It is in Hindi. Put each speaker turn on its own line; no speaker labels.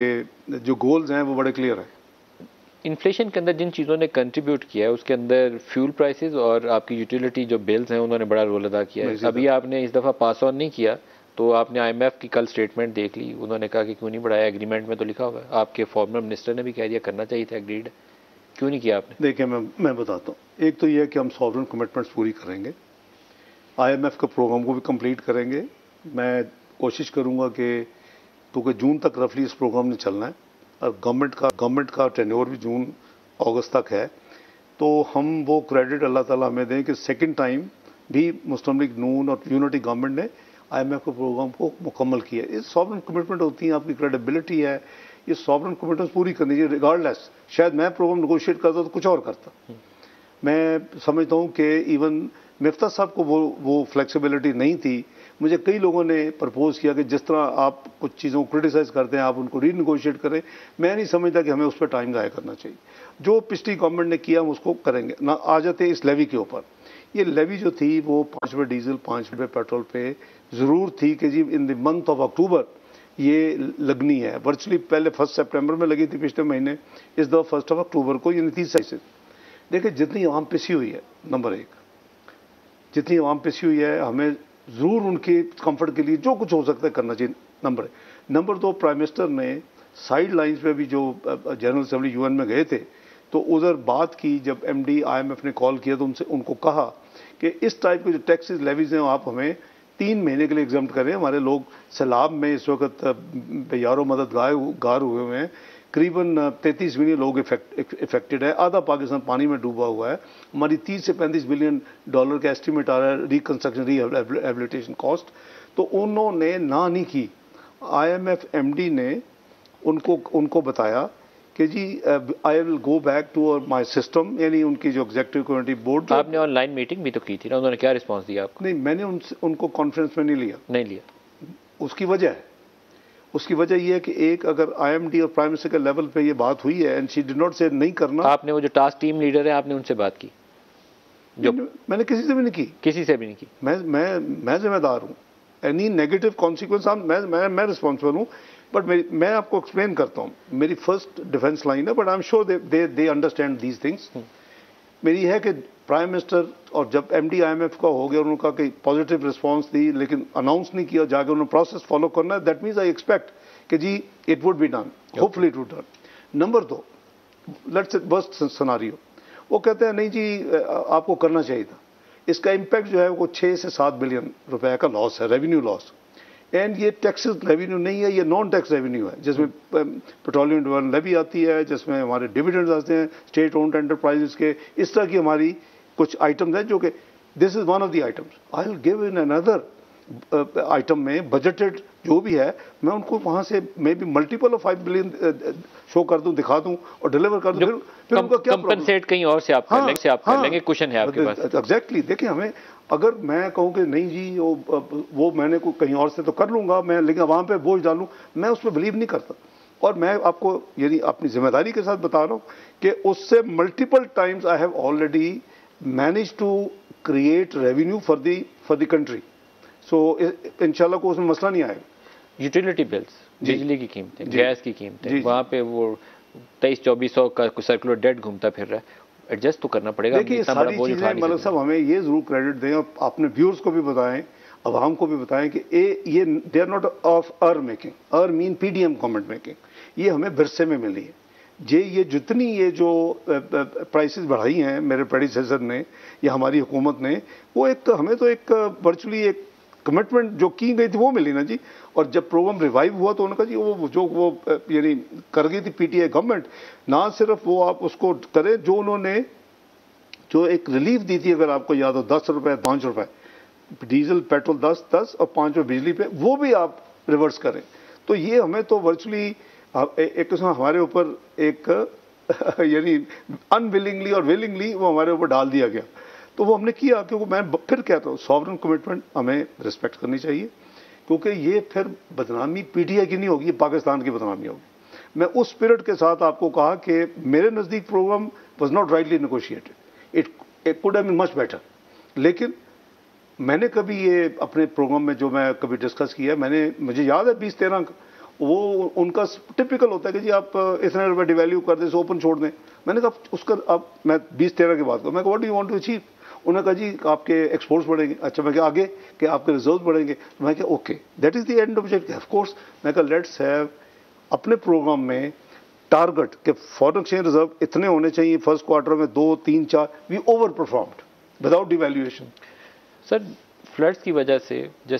के जो गोल्स हैं वो बड़े क्लियर हैं।
इन्फ्लेशन के अंदर जिन चीज़ों ने कंट्रीब्यूट किया है उसके अंदर फ्यूल प्राइसेस और आपकी यूटिलिटी जो बिल्स हैं उन्होंने बड़ा रोल अदा किया है। अभी आपने इस दफ़ा पास ऑन नहीं किया तो आपने IMF की कल स्टेटमेंट देख ली, उन्होंने कहा कि क्यों नहीं बढ़ाया, एग्रीमेंट में तो लिखा हुआ है, आपके फॉर्मर मिनिस्टर ने भी कह दिया करना चाहिए था, एग्रीड, क्यों नहीं किया आपने?
देखिए मैं बताता हूँ। एक तो ये है कि हम सॉवरेन कमिटमेंट्स पूरी करेंगे, IMF के प्रोग्राम को भी कंप्लीट करेंगे। मैं कोशिश करूँगा कि क्योंकि जून तक रफली इस प्रोग्राम ने चलना है और गवर्नमेंट का टेन्योर भी जून अगस्त तक है, तो हम वो क्रेडिट अल्लाह ताला हमें दें कि सेकंड टाइम भी मुस्लिम लीग नून और यूनिटी गवर्नमेंट ने IMF के प्रोग्राम को मुकम्मल किया। ये सॉवरेन कमिटमेंट होती हैं, आपकी क्रेडिबिलिटी है, ये सॉवरेन कमिटमेंट्स पूरी करनी चाहिए रिगार्डलेस। शायद मैं प्रोग्राम नेगोशिएट करता तो कुछ और करता। मैं समझता हूँ कि इवन मिफ्ता साहब को वो फ्लेक्सिबिलिटी नहीं थी। मुझे कई लोगों ने प्रपोज किया कि जिस तरह आप कुछ चीज़ों को क्रिटिसाइज़ करते हैं आप उनको रीनेगोशिएट करें। मैं नहीं समझता कि हमें उस पर टाइम ज़ाया करना चाहिए। जो पिछली गवर्नमेंट ने किया हम उसको करेंगे ना। आ जाते इस लेवी के ऊपर। ये लेवी जो थी वो 5 रुपये डीजल 5 रुपये पेट्रोल पे ज़रूर थी कि जी in the month of October ये लगनी है। वर्चुअली पहले 1 सितंबर में लगी थी पिछले महीने, इस दफ़ा 1 अक्टूबर को, यानी 30 से। देखिए जितनी आवाम पिसी हुई है, नंबर एक, जितनी आवाम पिसी हुई है हमें ज़रूर उनके कंफर्ट के लिए जो कुछ हो सकता है करना चाहिए, नंबर एक। नंबर दो, प्राइम मिनिस्टर ने साइड लाइन्स पे भी जो जनरल असेंबली UN में गए थे तो उधर बात की। जब MD IMF ने कॉल किया तो उनको कहा कि इस टाइप के जो टैक्सेस लेवीज हैं आप हमें 3 महीने के लिए एग्जाम्प्ट करें। हमारे लोग सैलाब में इस वक्त बेयारो मददगार हुए हैं। करीबन 33 मिलियन लोग इफेक्टेड है। आधा पाकिस्तान पानी में डूबा हुआ है। हमारी 30 से 35 बिलियन डॉलर का एस्टीमेट आ रहा है रिकंस्ट्रक्शन रिहेबिलिटेशन कॉस्ट। तो उन्होंने ना नहीं की। IMF MD ने उनको बताया कि जी I will go back to my system, यानी उनकी जो एग्जीक्यूटिव कमेटी बोर्ड।
आपने ऑनलाइन मीटिंग भी तो की थी ना, उन्होंने क्या रिस्पांस दिया आपको?
नहीं, मैंने उनको कॉन्फ्रेंस में नहीं लिया। उसकी वजह यह है कि एक अगर IMD और प्राइम मिनिस्टर के लेवल पे ये बात हुई है एंड शी डिड नॉट से नहीं करना।
आपने वो जो टास्क टीम लीडर है आपने उनसे बात की?
जो मैंने किसी से भी नहीं की।
किसी से भी नहीं की?
मैं जिम्मेदार हूँ। एनी नेगेटिव कॉन्सिक्वेंस मैं रिस्पॉन्सिबल हूँ। बट मैं आपको एक्सप्लेन करता हूँ। मेरी फर्स्ट डिफेंस लाइन है, but I am sure they understand these things. मेरी है कि प्राइम मिनिस्टर और जब MD IMF का हो गया उन्होंने कहा कि पॉजिटिव रिस्पांस दी लेकिन अनाउंस नहीं किया, जाकर उन्होंने प्रोसेस फॉलो करना है। दैट मीन्स आई एक्सपेक्ट कि जी it would be done, hopefully it would done. Number 2, let's say worst scenario, वो कहते हैं नहीं जी आपको करना चाहिए था। इसका इम्पैक्ट जो है वो 6 से 7 बिलियन रुपए का लॉस है, रेवेन्यू लॉस। एंड ये टैक्सेस रेवेन्यू नहीं है, ये नॉन टैक्स रेवेन्यू है, जिसमें पेट्रोलियम डेवलपमेंट लेवी आती है, जिसमें हमारे डिविडेंड्स आते हैं स्टेट ओन्ड एंटरप्राइजेस के। इस तरह की हमारी कुछ आइटम्स हैं जो कि this is one of the items. I will give in another item में बजटेड जो भी है, मैं उनको वहां से may be multiple of 5 billion show कर दूं, दिखा दूं और डिलीवर कर दूं। फिर उनका क्या
कंपनसेट कहीं और से आप कर लेंगे, कुशन है आपके पास।
एग्जैक्टली। देखिए हमें अगर मैं कहूँ कि नहीं जी वो मैंने कहीं और से तो कर लूँगा मैं, लेकिन वहाँ पे बोझ डालूँ, मैं उस पर बिलीव नहीं करता। और मैं आपको यानी अपनी जिम्मेदारी के साथ बता रहा हूँ कि उससे multiple times I have already manage to create revenue for the country. So इंशाल्लाह को उसमें मसला नहीं आएगा।
यूटिलिटी बिल्स, बिजली की कीमतें, गैस की कीमतें, वहाँ पे वो 23-2400 का सर्कुलर डेट घूमता फिर रहा है, एडजस्ट तो करना पड़ेगा।
देखिए सारी चीज़ें मलिक साहब हमें ये ज़रूर क्रेडिट दें और अपने व्यूअर्स को भी बताएं, अवाम को भी बताएं कि ये they are not of our making, our mean PDM government making, ये हमें विरसे में मिली है। ये जितनी ये जो प्राइसेस बढ़ाई हैं मेरे प्रेडिसेसर ने या हमारी हुकूमत ने, वो एक हमें तो एक वर्चुअली एक कमिटमेंट जो की गई थी वो मिली ना जी। और जब प्रोग्राम रिवाइव हुआ तो उन्होंने कहा जी वो यानी कर गई थी PTI गवर्नमेंट, ना सिर्फ वो आप उसको करें जो उन्होंने जो एक रिलीफ दी थी, अगर आपको याद हो 10 रुपए 5 रुपए डीजल पेट्रोल 10 और 5 रुपए बिजली पे, वो भी आप रिवर्स करें। तो ये हमें तो वर्चुअली एक किस्म हमारे ऊपर एक यानी अनविलिंगली और विलिंगली वो हमारे ऊपर डाल दिया गया। तो वो हमने किया, क्योंकि मैं फिर कहता हूँ सॉवरेन कमिटमेंट हमें रिस्पेक्ट करनी चाहिए, क्योंकि ये फिर बदनामी PTI की नहीं होगी, ये पाकिस्तान की बदनामी होगी। मैं उस स्पिरिट के साथ आपको कहा कि मेरे नज़दीक programme was not rightly negotiated, it could have been much better. लेकिन मैंने कभी ये अपने प्रोग्राम में जो मैं कभी डिस्कस किया, मुझे याद है 2013 वो उनका टिपिकल होता है कि जी आप इतने रुपए डिवैल्यू कर दें, ओपन छोड़ दें। मैंने कहा उसका अब मैं 2013 की बात करूँ, मैं what do you want to achieve? उन्होंने कहा जी आपके एक्सपोर्ट्स बढ़ेंगे। अच्छा, मैं कहा आगे कि आपके रिजर्व बढ़ेंगे। मैं कहा okay, that is the end objective of course. मैं कहा लेट्स हैव अपने प्रोग्राम में टारगेट के फॉरेन एक्सचेंज रिजर्व इतने होने चाहिए फर्स्ट क्वार्टर में, 2, 3, 4। We over performed without devaluation.
Sir floods की वजह से